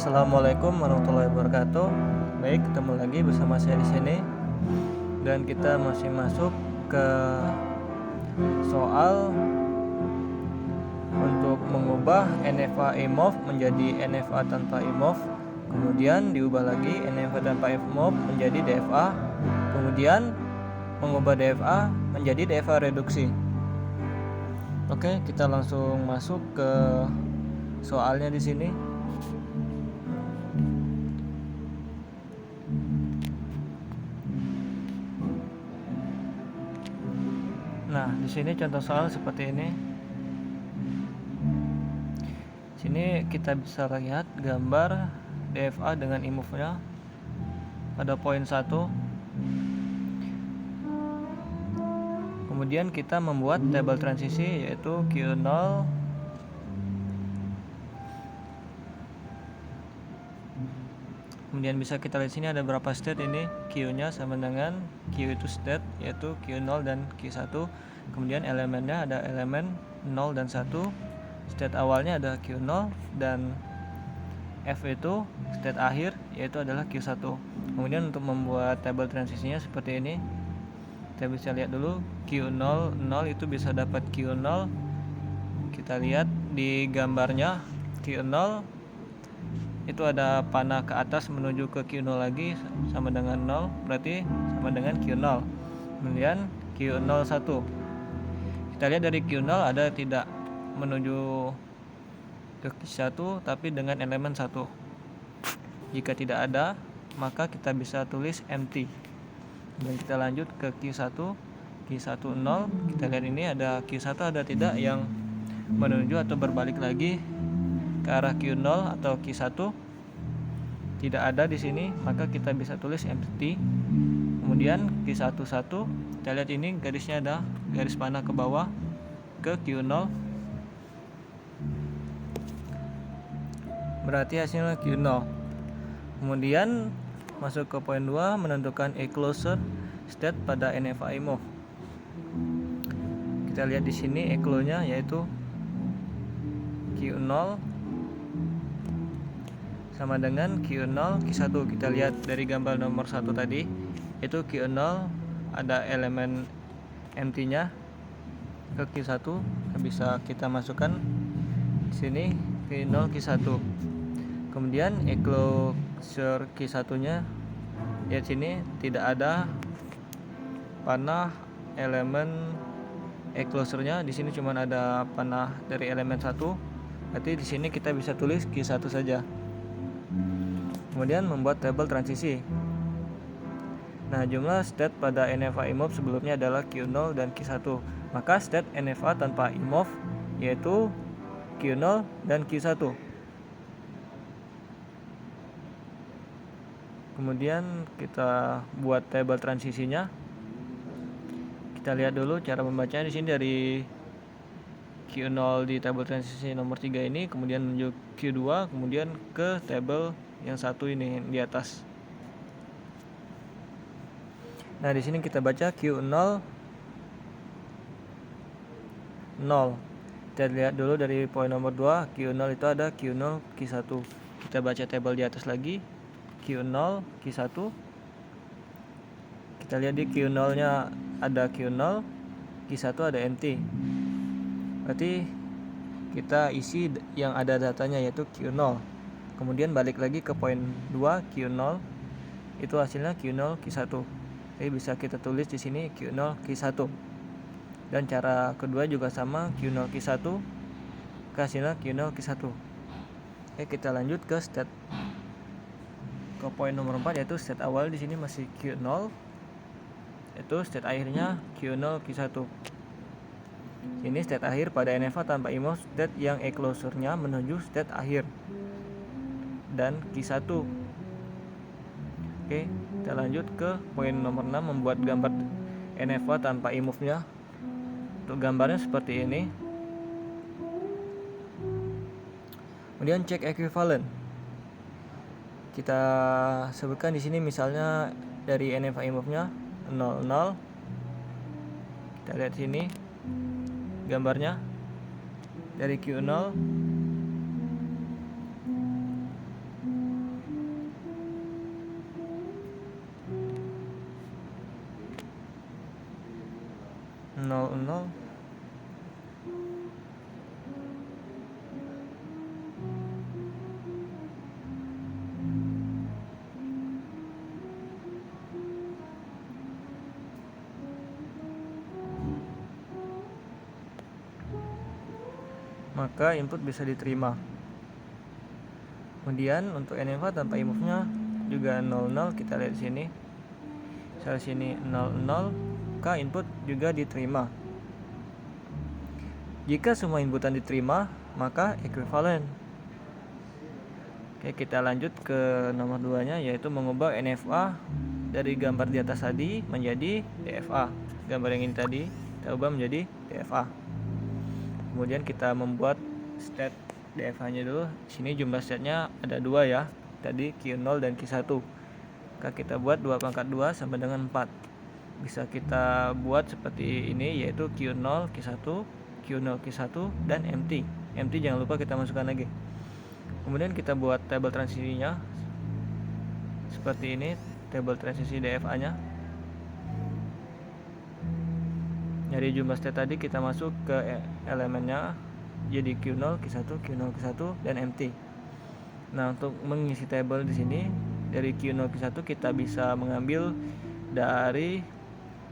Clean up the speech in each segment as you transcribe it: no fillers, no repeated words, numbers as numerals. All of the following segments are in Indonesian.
Assalamualaikum warahmatullahi wabarakatuh. Baik, ketemu lagi bersama saya di sini dan kita masih masuk ke soal untuk mengubah NFA IMOV menjadi NFA tanpa IMOV, kemudian diubah lagi NFA tanpa IMOV menjadi DFA, kemudian mengubah DFA menjadi DFA reduksi. Oke, kita langsung masuk ke soalnya di sini. Nah, di sini contoh soal seperti ini. Sini kita bisa lihat gambar DFA dengan IMOV-nya pada poin 1. Kemudian kita membuat tabel transisi yaitu Q0 kemudian bisa kita lihat sini ada berapa state ini. Q-nya sama dengan Q itu state yaitu Q0 dan Q1. Kemudian elemennya ada elemen 0 dan 1. State awalnya ada Q0 dan F itu state akhir yaitu adalah Q1. Kemudian untuk membuat tabel transisinya seperti ini. Kita bisa lihat dulu Q0 0 itu bisa dapat Q0. Kita lihat di gambarnya Q0 itu ada panah ke atas menuju ke Q0 lagi sama dengan 0, berarti sama dengan Q0. Kemudian Q01. Kita lihat dari Q0 ada tidak menuju ke Q1 tapi dengan elemen 1. Jika tidak ada, maka kita bisa tulis empty. Dan kita lanjut ke Q1. Q1 0. Kita lihat ini ada Q1 ada tidak yang menuju atau berbalik lagi ke arah Q0 atau Q1. Tidak ada di sini, maka kita bisa tulis empty. Kemudian Q11, kita lihat ini garisnya ada garis panah ke bawah ke Q0. Berarti hasilnya Q0. Kemudian masuk ke poin 2, menentukan a closure state pada NFA IMOV. Kita lihat di sini eclo-nya yaitu Q0 sama dengan Q0 Q1. Kita lihat dari gambar nomor 1 tadi, itu Q0 ada elemen empty-nya ke Q1. Bisa kita masukkan di sini Q0 Q1. Kemudian closure Q1-nya lihat sini tidak ada panah elemen closure-nya. Di sini cuma ada panah dari elemen 1. Berarti di sini kita bisa tulis Q1 saja. Kemudian membuat tabel transisi. Nah, jumlah state pada NFA IMOV sebelumnya adalah Q0 dan Q1. Maka state NFA tanpa IMOV yaitu Q0 dan Q1. Kemudian kita buat tabel transisinya. Kita lihat dulu cara membacanya. Di sini dari Q0 di tabel transisi nomor 3 ini, kemudian menuju Q2, kemudian ke tabel yang satu ini di atas. Nah, di sini kita baca Q0 0. Kita lihat dulu dari poin nomor 2, Q0 itu ada Q0 Q1. Kita baca tabel di atas lagi, Q0 Q1. Kita lihat di Q0-nya ada Q0, Q1 ada empty. Berarti kita isi yang ada datanya yaitu Q0. Kemudian balik lagi ke poin 2, Q0 itu hasilnya Q0 Q1. Jadi bisa kita tulis di sini Q0 Q1. Dan cara kedua juga sama, Q0 Q1 ke hasilnya Q0 Q1. Oke, kita lanjut ke state ke poin nomor 4 yaitu state awal. Di sini masih Q0. Itu state akhirnya Q0 Q1. Ini state akhir pada NFA tanpa IMOV, state yang closure-nya menuju state akhir dan Q1. Oke, kita lanjut ke poin nomor 6, membuat gambar NFA tanpa IMOV-nya. Untuk gambarnya seperti ini. Kemudian cek equivalent. Kita sebutkan di sini misalnya dari NFA IMOV-nya 00. Kita lihat sini gambarnya dari Q0 0 0. Maka input bisa diterima. Kemudian untuk NFA tanpa imove-nya juga 00, kita lihat di sini. Sel sini 00, maka input juga diterima. Jika semua inputan diterima, maka ekuivalen. Oke, kita lanjut ke nomor 2-nya, yaitu mengubah NFA dari gambar di atas tadi menjadi DFA. Gambar yang ini tadi kita ubah menjadi DFA. Kemudian kita membuat state DFA-nya dulu. Sini jumlah state-nya ada 2 ya. Tadi Q0 dan Q1. Maka kita buat 2 pangkat 2 sama dengan 4. Bisa kita buat seperti ini, yaitu Q0, Q1, Q0, Q1, dan empty. Empty jangan lupa kita masukkan lagi. Kemudian kita buat tabel transisinya seperti ini, tabel transisi DFA-nya. Dari jumlah state tadi kita masuk ke elemennya, jadi Q0, Q1, Q0, Q1, dan empty. Nah, untuk mengisi tabel di sini dari Q0, Q1 kita bisa mengambil dari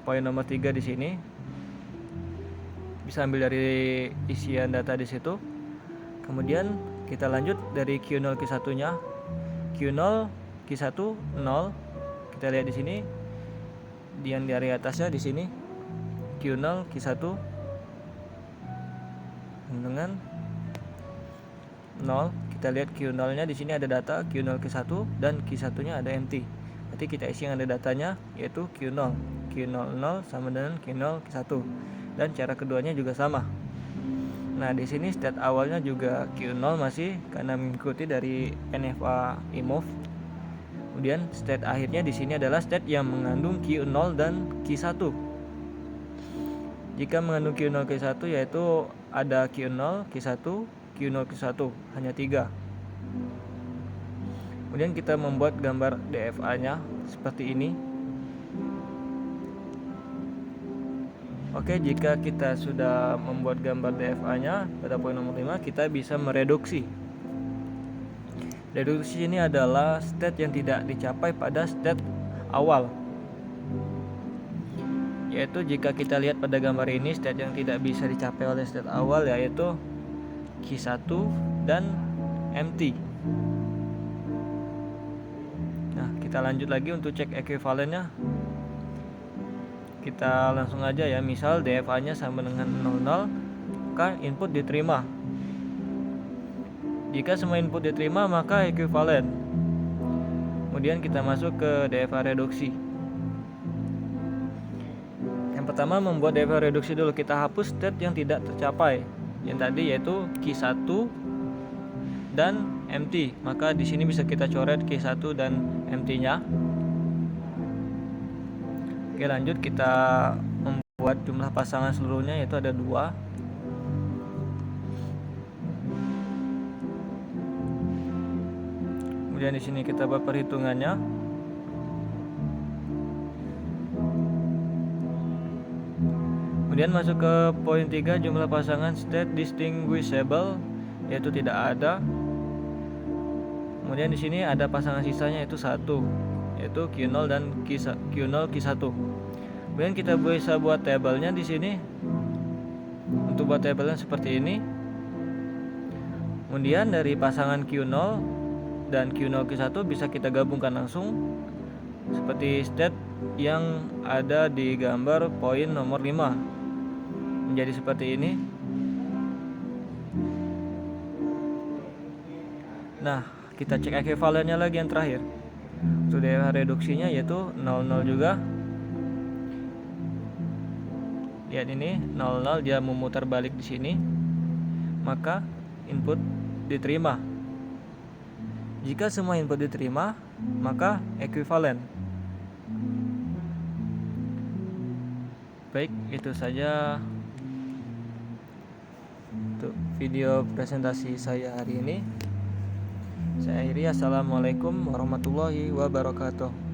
poin nomor 3 di sini. Bisa ambil dari isian data di situ. Kemudian kita lanjut dari Q0, Q1-nya. Q0, Q1 0. Kita lihat di sini. Yang dari atasnya di sini Q0, Q1 dengan 0. Kita lihat Q0-nya di sini ada data Q0, Q1, dan Q1-nya ada empty. Berarti kita isi yang ada datanya, yaitu Q0. Q0 0 sama dengan Q0, Q1. Dan cara keduanya juga sama. Nah, di sini state awalnya juga Q0 masih karena mengikuti dari NFA imove. Kemudian state akhirnya di sini adalah state yang mengandung Q0 dan Q1. Jika mengandung Q0, Q1 yaitu ada Q0, Q1, Q0, Q1, hanya 3. Kemudian kita membuat gambar DFA-nya seperti ini. Oke, jika kita sudah membuat gambar DFA-nya pada poin nomor 5, kita bisa mereduksi. Reduksi ini adalah state yang tidak dicapai pada state awal. Yaitu jika kita lihat pada gambar ini, state yang tidak bisa dicapai oleh state awal yaitu Q1 dan empty. Nah, kita lanjut lagi untuk cek ekuivalennya. Kita langsung aja ya, misal DFA-nya sama dengan 00, maka input diterima. Jika semua input diterima, maka ekuivalen. Kemudian kita masuk ke DFA reduksi. Yang pertama membuat DFA reduksi dulu. Kita hapus state yang tidak tercapai. Yang tadi yaitu Q1 dan empty. Maka di sini bisa kita coret Q1 dan empty-nya. Oke, lanjut kita membuat jumlah pasangan seluruhnya, yaitu ada 2. Kemudian di sini kita buat perhitungannya. Kemudian masuk ke poin 3, jumlah pasangan state distinguishable, yaitu tidak ada. Kemudian di sini ada pasangan sisanya yaitu 1, yaitu Q0 dan Q0, Q1. Kemudian kita bisa buat tabelnya di sini. Untuk buat tabelnya seperti ini. Kemudian dari pasangan Q0 dan Q0, Q1 bisa kita gabungkan langsung seperti state yang ada di gambar poin nomor 5. Menjadi seperti ini. Nah, kita cek ekuivalennya lagi yang terakhir. Untuk DFA reduksinya yaitu 00 juga. Lihat ini 00, dia memutar balik di sini. Maka input diterima. Jika semua input diterima, maka ekuivalen. Baik, itu saja untuk video presentasi saya hari ini. Saya akhiri. Assalamualaikum warahmatullahi wabarakatuh.